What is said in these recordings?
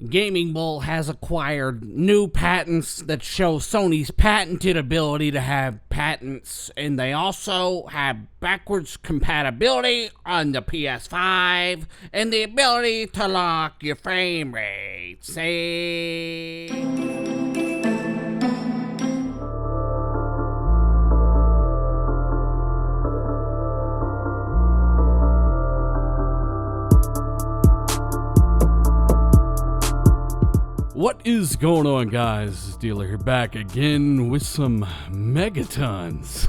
Gaming Bolt has acquired new patents that show Sony's patented ability to have patents, and they also have backwards compatibility on the PS5 and the ability to lock your frame rate. See? What is going on, guys? Dealer here, back again with some megatons.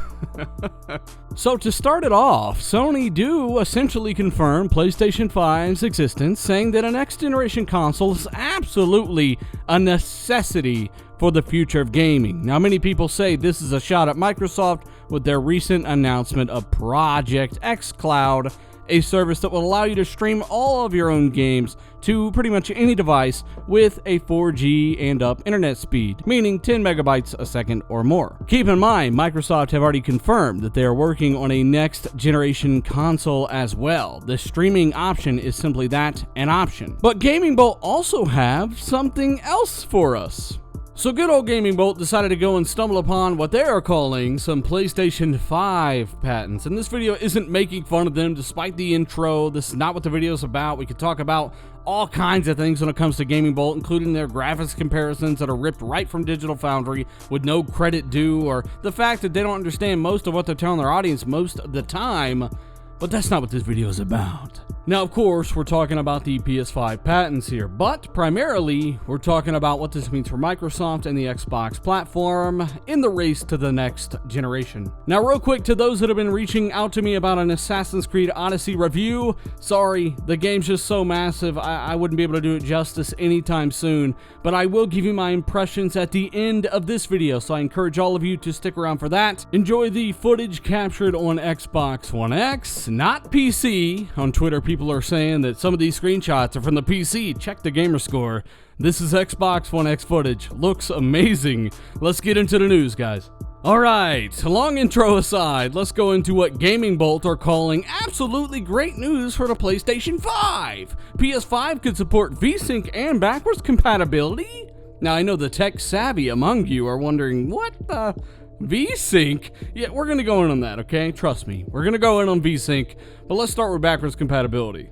So to start it off, Sony do essentially confirm PlayStation 5's existence, saying that a next generation console is absolutely a necessity for the future of gaming. Now, many people say this is a shot at Microsoft with their recent announcement of Project xCloud, a service that will allow you to stream all of your own games to pretty much any device with a 4G and up internet speed, meaning 10 megabytes a second or more. Keep in mind, Microsoft have already confirmed that they are working on a next generation console as well. The streaming option is simply that, an option. But Gaming Bolt also have something else for us. So good old Gaming Bolt decided to go and stumble upon what they are calling some PlayStation 5 patents. And this video isn't making fun of them despite the intro. This is not what the video is about. We could talk about all kinds of things when it comes to Gaming Bolt, including their graphics comparisons that are ripped right from Digital Foundry with no credit due, or the fact that they don't understand most of what they're telling their audience most of the time. But that's not what this video is about. Now, of course, we're talking about the PS5 patents here, but primarily, we're talking about what this means for Microsoft and the Xbox platform in the race to the next generation. Now, real quick, to those that have been reaching out to me about an Assassin's Creed Odyssey review, sorry, the game's just so massive, I wouldn't be able to do it justice anytime soon, but I will give you my impressions at the end of this video, so I encourage all of you to stick around for that. Enjoy the footage captured on Xbox One X, not PC. On Twitter, people are saying that some of these screenshots are from the PC. Check the gamer score. This is Xbox One X footage. Looks amazing. Let's get into the news, guys. Alright, long intro aside, let's go into what Gaming Bolt are calling absolutely great news for the PlayStation 5. PS5 could support Vsync and backwards compatibility? Now, I know the tech savvy among you are wondering, what the... Vsync? Yeah, we're going to go in on that, okay? Trust me. We're going to go in on Vsync, but let's start with backwards compatibility.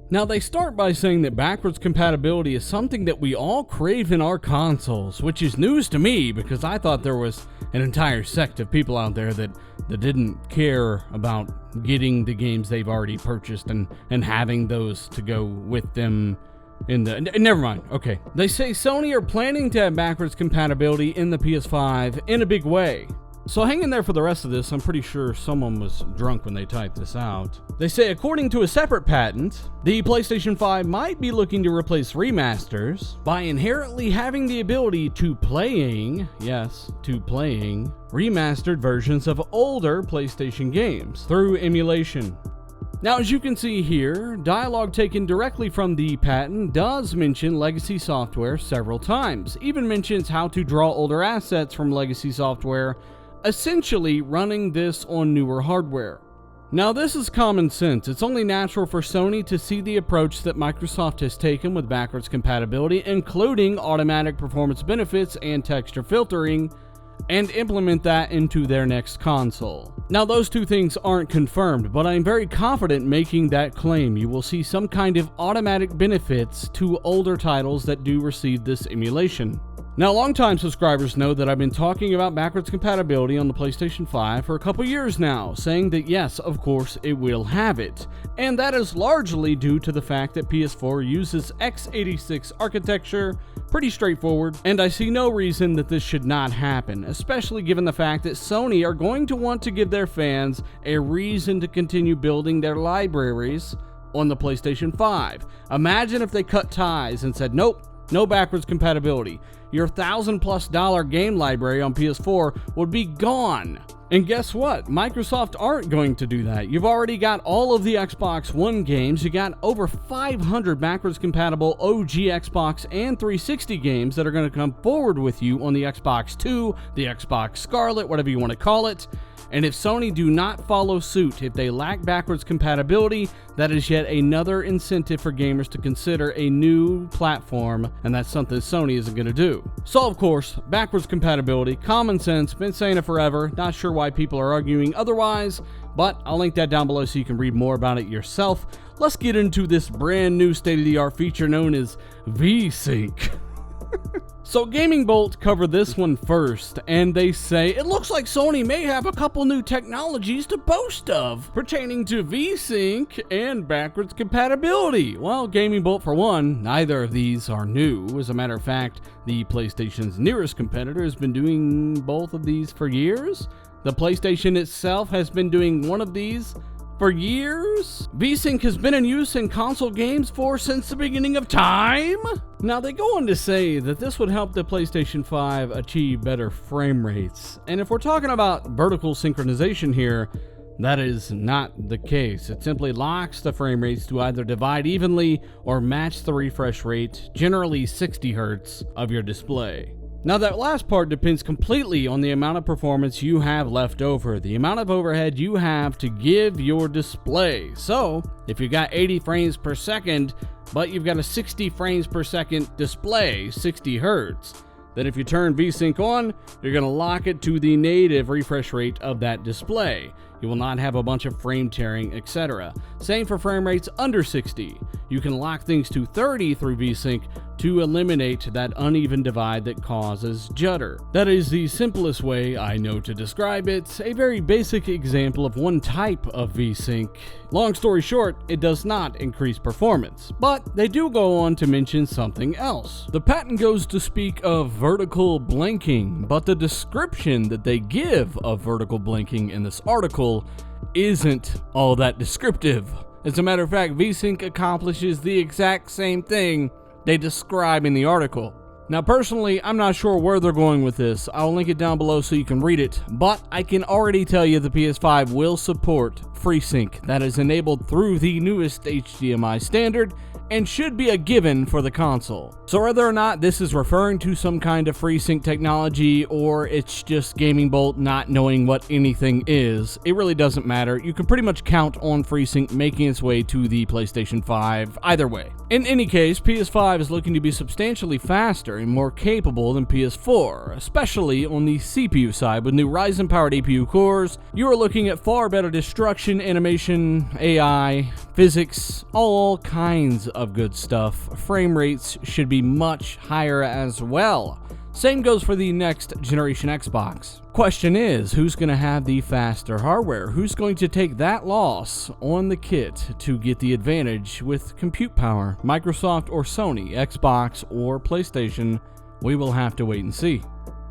Now, they start by saying that backwards compatibility is something that we all crave in our consoles, which is news to me because I thought there was an entire sect of people out there that didn't care about getting the games they've already purchased and having those to go with them. Never mind. Okay. They say Sony are planning to have backwards compatibility in the PS5 in a big way. So hang in there for the rest of this. I'm pretty sure someone was drunk when they typed this out. They say, according to a separate patent, the PlayStation 5 might be looking to replace remasters by inherently having the ability to playing remastered versions of older PlayStation games through emulation. Now, as you can see here, dialogue taken directly from the patent does mention legacy software several times, even mentions how to draw older assets from legacy software, essentially running this on newer hardware. Now, this is common sense. It's only natural for Sony to see the approach that Microsoft has taken with backwards compatibility, including automatic performance benefits and texture filtering, and implement that into their next console. Now, those two things aren't confirmed, but I'm very confident making that claim. You will see some kind of automatic benefits to older titles that do receive this emulation. Now, longtime subscribers know that I've been talking about backwards compatibility on the PlayStation 5 for a couple years now, saying that yes, of course, it will have it. And that is largely due to the fact that PS4 uses x86 architecture, pretty straightforward, and I see no reason that this should not happen, especially given the fact that Sony are going to want to give their fans a reason to continue building their libraries on the PlayStation 5. Imagine if they cut ties and said, nope, no backwards compatibility. your $1,000+ game library on PS4 would be gone. And guess what? Microsoft aren't going to do that. You've already got all of the Xbox One games. You got over 500 backwards compatible OG Xbox and 360 games that are going to come forward with you on the Xbox 2, the Xbox Scarlett, whatever you want to call it. And if Sony do not follow suit, if they lack backwards compatibility, that is yet another incentive for gamers to consider a new platform, and that's something Sony isn't going to do. So of course, backwards compatibility, common sense, been saying it forever, not sure why people are arguing otherwise, but I'll link that down below so you can read more about it yourself. Let's get into this brand new state-of-the-art feature known as Vsync. So Gaming Bolt covered this one first, and they say it looks like Sony may have a couple new technologies to boast of pertaining to Vsync and backwards compatibility. Well, Gaming Bolt, for one, neither of these are new. As a matter of fact, the PlayStation's nearest competitor has been doing both of these for years. The PlayStation itself has been doing one of these for years. Vsync has been in use in console games since the beginning of time. Now they go on to say that this would help the PlayStation 5 achieve better frame rates. And if we're talking about vertical synchronization here, that is not the case. It simply locks the frame rates to either divide evenly or match the refresh rate, generally 60 Hz, of your display. Now that last part depends completely on the amount of performance you have left over, the amount of overhead you have to give your display. So, if you got 80 frames per second, but you've got a 60 frames per second display, 60 Hz, then if you turn Vsync on, you're going to lock it to the native refresh rate of that display. You will not have a bunch of frame tearing, etc. Same for frame rates under 60. You can lock things to 30 through Vsync to eliminate that uneven divide that causes judder. That is the simplest way I know to describe it, a very basic example of one type of Vsync. Long story short, it does not increase performance, but they do go on to mention something else. The patent goes to speak of vertical blinking, but the description that they give of vertical blinking in this article isn't all that descriptive. As a matter of fact, Vsync accomplishes the exact same thing they describe in the article. Now personally, I'm not sure where they're going with this. I'll link it down below so you can read it, but I can already tell you the PS5 will support FreeSync. That is enabled through the newest HDMI standard and should be a given for the console. So whether or not this is referring to some kind of FreeSync technology or it's just Gaming Bolt not knowing what anything is, it really doesn't matter. You can pretty much count on FreeSync making its way to the PlayStation 5 either way. In any case, PS5 is looking to be substantially faster and more capable than PS4, especially on the CPU side. With new Ryzen-powered APU cores, you are looking at far better destruction, animation, AI, physics, all kinds of good stuff. Frame rates should be much higher as well. Same goes for the next generation Xbox. Question is, who's going to have the faster hardware? Who's going to take that loss on the kit to get the advantage with compute power? Microsoft or Sony, Xbox or PlayStation? We will have to wait and see.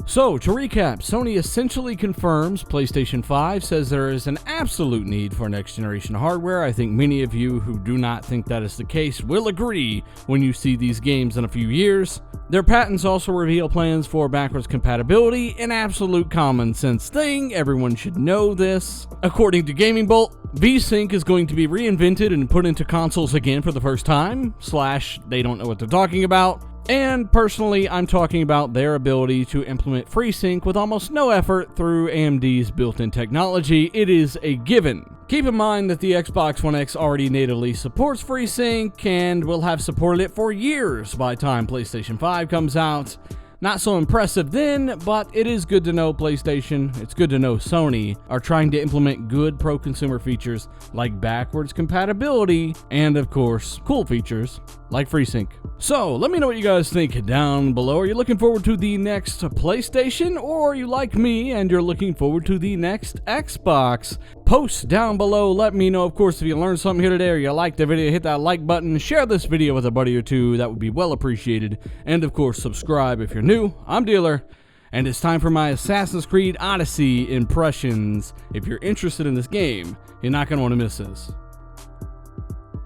So, to recap, Sony essentially confirms PlayStation 5, says there is an absolute need for next generation hardware. I think many of you who do not think that is the case will agree when you see these games in a few years. Their patents also reveal plans for backwards compatibility, an absolute common sense thing. Everyone should know this. According to Gaming Bolt, Vsync is going to be reinvented and put into consoles again for the first time, / they don't know what they're talking about. And personally, I'm talking about their ability to implement FreeSync with almost no effort through AMD's built-in technology. It is a given. Keep in mind that the Xbox One X already natively supports FreeSync and will have supported it for years by the time PlayStation 5 comes out. Not so impressive then, but it is good to know PlayStation, it's good to know Sony are trying to implement good pro-consumer features like backwards compatibility and, of course, cool features like FreeSync. So, let me know what you guys think down below. Are you looking forward to the next PlayStation, or are you like me and you're looking forward to the next Xbox? Post down below, let me know. Of course, if you learned something here today or you liked the video, hit that like button, share this video with a buddy or two, that would be well appreciated. And of course, subscribe if you're new. I'm Dealer, and it's time for my Assassin's Creed Odyssey impressions. If you're interested in this game, you're not going to want to miss this.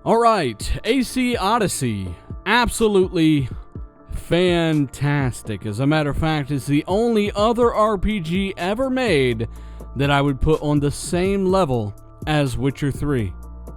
Alright, AC Odyssey. Absolutely fantastic. As a matter of fact, it's the only other RPG ever made that I would put on the same level as Witcher 3.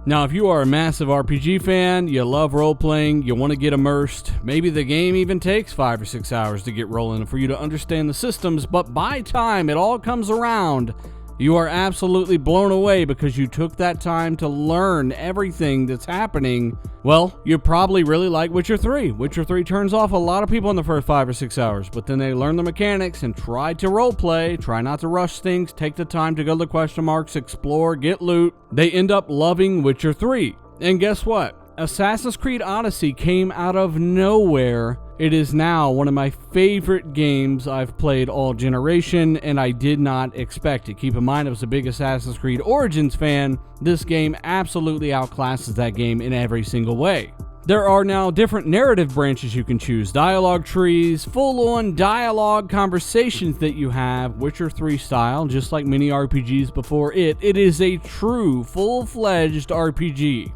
Now, if you are a massive RPG fan, you love role-playing, you want to get immersed, maybe the game even takes 5 or 6 hours to get rolling for you to understand the systems, but by time it all comes around, you are absolutely blown away because you took that time to learn everything that's happening. Well, you probably really like Witcher 3. Witcher 3 turns off a lot of people in the first 5 or 6 hours, but then they learn the mechanics and try to roleplay, try not to rush things, take the time to go to the question marks, explore, get loot. They end up loving Witcher 3. And guess what? Assassin's Creed Odyssey came out of nowhere. It is now one of my favorite games I've played all generation, and I did not expect it. Keep in mind, I was a big Assassin's Creed Origins fan. This game absolutely outclasses that game in every single way. There are now different narrative branches you can choose, dialogue trees, full-on dialogue conversations that you have, Witcher 3 style, just like many RPGs before it. It is a true, full-fledged RPG.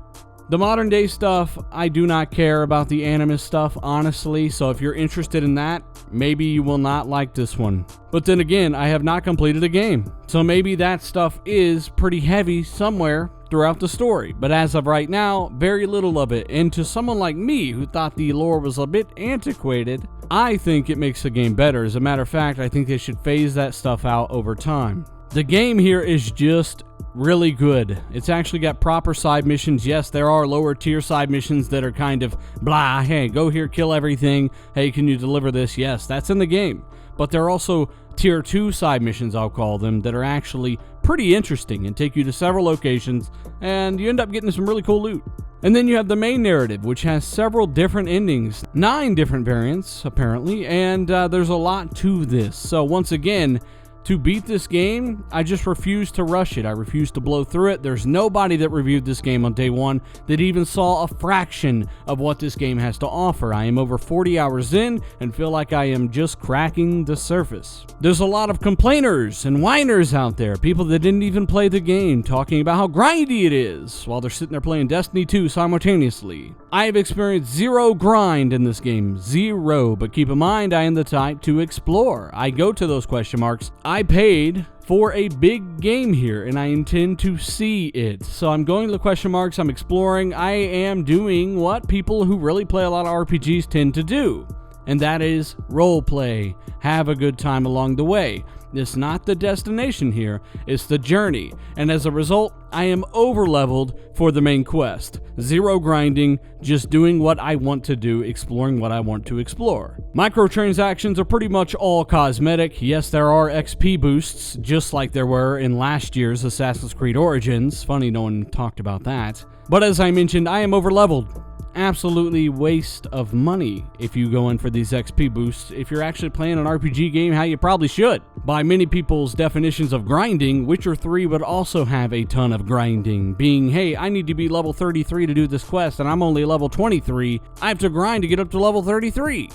The modern day stuff, I do not care about the anime stuff, honestly, so if you're interested in that, maybe you will not like this one. But then again, I have not completed a game, so maybe that stuff is pretty heavy somewhere throughout the story. But as of right now, very little of it, and to someone like me who thought the lore was a bit antiquated, I think it makes the game better. As a matter of fact, I think they should phase that stuff out over time. The game here is just really good. It's actually got proper side missions. Yes, there are lower tier side missions that are kind of blah, hey, go here, kill everything. Hey, can you deliver this? Yes, that's in the game. But there are also tier 2 side missions, I'll call them, that are actually pretty interesting and take you to several locations, and you end up getting some really cool loot. And then you have the main narrative, which has several different endings, 9 different variants, apparently, and there's a lot to this. So once again, to beat this game, I just refuse to rush it. I refuse to blow through it. There's nobody that reviewed this game on day one that even saw a fraction of what this game has to offer. I am over 40 hours in and feel like I am just cracking the surface. There's a lot of complainers and whiners out there, people that didn't even play the game, talking about how grindy it is while they're sitting there playing Destiny 2 simultaneously. I have experienced zero grind in this game, zero, but keep in mind I am the type to explore. I go to those question marks. I paid for a big game here, and I intend to see it. So I'm going to the question marks, I'm exploring, I am doing what people who really play a lot of RPGs tend to do, and that is role play, have a good time along the way. It's not the destination here, it's the journey, and as a result, I am over-leveled for the main quest. Zero grinding, just doing what I want to do, exploring what I want to explore. Microtransactions are pretty much all cosmetic. Yes, there are XP boosts, just like there were in last year's Assassin's Creed Origins. Funny no one talked about that. But as I mentioned, I am over-leveled. Absolutely waste of money if you go in for these XP boosts. If you're actually playing an RPG game, how you probably should. By many people's definitions of grinding, Witcher 3 would also have a ton of grinding, being, hey, I need to be level 33 to do this quest, and I'm only level 23. I have to grind to get up to level 33.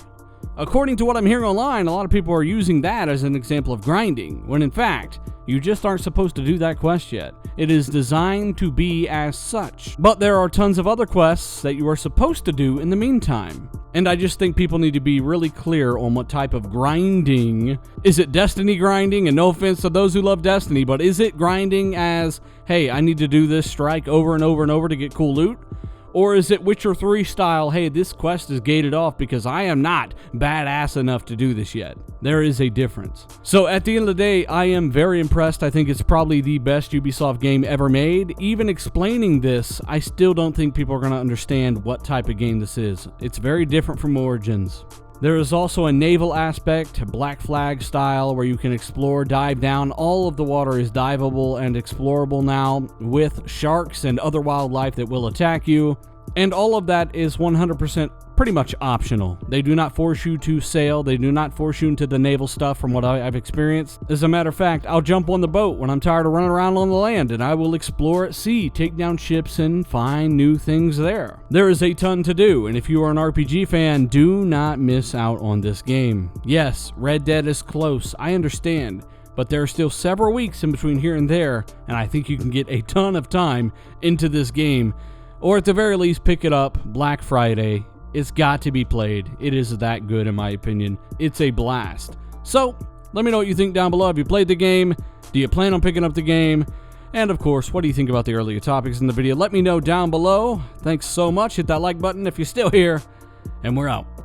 According to what I'm hearing online, a lot of people are using that as an example of grinding, when in fact, you just aren't supposed to do that quest yet. It is designed to be as such. But there are tons of other quests that you are supposed to do in the meantime. And I just think people need to be really clear on what type of grinding. Is it Destiny grinding? And no offense to those who love Destiny, but is it grinding as, hey, I need to do this strike over and over and over to get cool loot? Or is it Witcher 3 style, hey, this quest is gated off because I am not badass enough to do this yet? There is a difference. So at the end of the day, I am very impressed. I think it's probably the best Ubisoft game ever made. Even explaining this, I still don't think people are going to understand what type of game this is. It's very different from Origins. There is also a naval aspect, Black Flag style, where you can explore, dive down. All of the water is diveable and explorable now with sharks and other wildlife that will attack you. And all of that is 100% pretty much optional. They do not force you to sail. They do not force you into the naval stuff from what I've experienced. As a matter of fact, I'll jump on the boat when I'm tired of running around on the land, and I will explore at sea, take down ships, and find new things there. There is a ton to do, and if you are an RPG fan, do not miss out on this game. Yes, Red Dead is close, I understand, but there are still several weeks in between here and there, and I think you can get a ton of time into this game, or at the very least pick it up Black Friday It's got to be played. It is that good in my opinion. It's a blast. So, let me know what you think down below. Have you played the game? Do you plan on picking up the game? And of course, what do you think about the earlier topics in the video? Let me know down below. Thanks so much. Hit that like button if you're still here. And we're out.